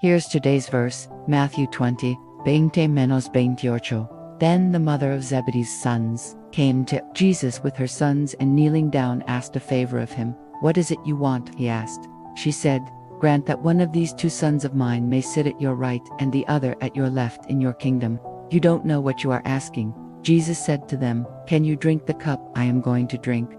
Here's today's verse, Matthew 20:20-28. Then the mother of Zebedee's sons came to Jesus with her sons and kneeling down asked a favor of him. "What is it you want?" he asked. She said, "Grant that one of these two sons of mine may sit at your right and the other at your left in your kingdom." "You don't know what you are asking." Jesus said to them, "Can you drink the cup I am going to drink?"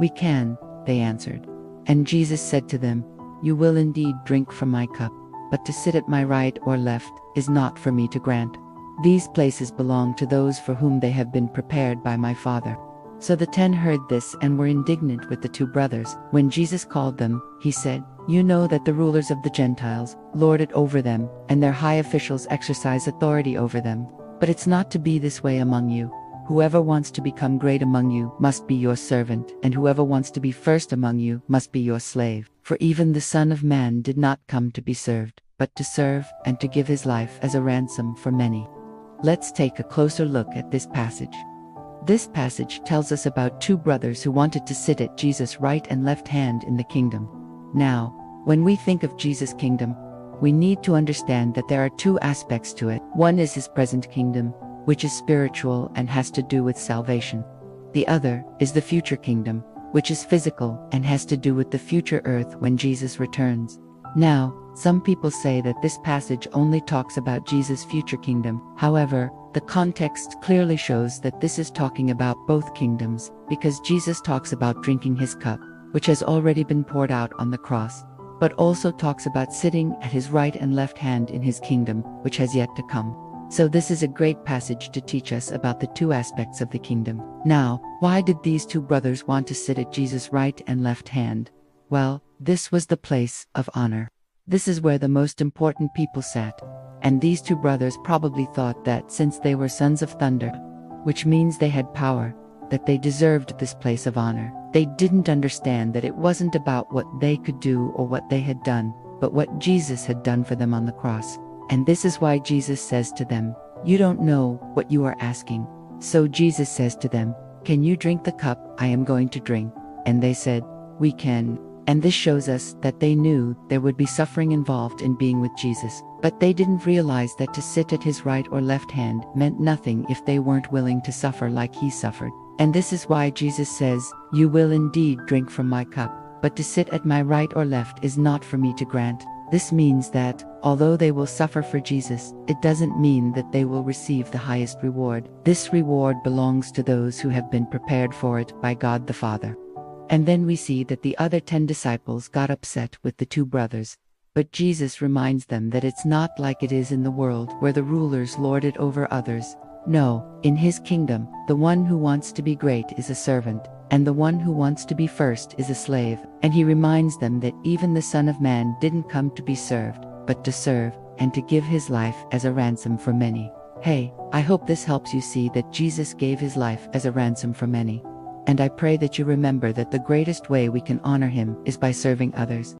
"We can," they answered. And Jesus said to them, "You will indeed drink from my cup, but to sit at my right or left is not for me to grant. These places belong to those for whom they have been prepared by my Father." So the 10 heard this and were indignant with the two brothers. When Jesus called them, he said, "You know that the rulers of the Gentiles lord it over them, and their high officials exercise authority over them. But it's not to be this way among you. Whoever wants to become great among you must be your servant, and whoever wants to be first among you must be your slave. For even the Son of Man did not come to be served, but to serve and to give his life as a ransom for many." Let's take a closer look at this passage. This passage tells us about two brothers who wanted to sit at Jesus' right and left hand in the kingdom. Now, when we think of Jesus' kingdom, we need to understand that there are two aspects to it. One is his present kingdom, which is spiritual and has to do with salvation. The other is the future kingdom, which is physical and has to do with the future earth when Jesus returns. Now, some people say that this passage only talks about Jesus' future kingdom. However, the context clearly shows that this is talking about both kingdoms, because Jesus talks about drinking his cup, which has already been poured out on the cross, but also talks about sitting at his right and left hand in his kingdom, which has yet to come. So this is a great passage to teach us about the two aspects of the kingdom. Now, why did these two brothers want to sit at Jesus' right and left hand? Well, this was the place of honor. This is where the most important people sat. And these two brothers probably thought that since they were sons of thunder, which means they had power, that they deserved this place of honor. They didn't understand that it wasn't about what they could do or what they had done, but what Jesus had done for them on the cross. And this is why Jesus says to them, "You don't know what you are asking." So Jesus says to them, "Can you drink the cup I am going to drink?" And they said, "We can." And this shows us that they knew there would be suffering involved in being with Jesus, but they didn't realize that to sit at his right or left hand meant nothing if they weren't willing to suffer like he suffered. And this is why Jesus says, "You will indeed drink from my cup, but to sit at my right or left is not for me to grant." This means that, although they will suffer for Jesus, it doesn't mean that they will receive the highest reward. This reward belongs to those who have been prepared for it by God the Father. And then we see that the other 10 disciples got upset with the two brothers. But Jesus reminds them that it's not like it is in the world where the rulers lord it over others. No, in his kingdom, the one who wants to be great is a servant, and the one who wants to be first is a slave. And he reminds them that even the Son of Man didn't come to be served, but to serve, and to give his life as a ransom for many. Hey, I hope this helps you see that Jesus gave his life as a ransom for many. And I pray that you remember that the greatest way we can honor him is by serving others.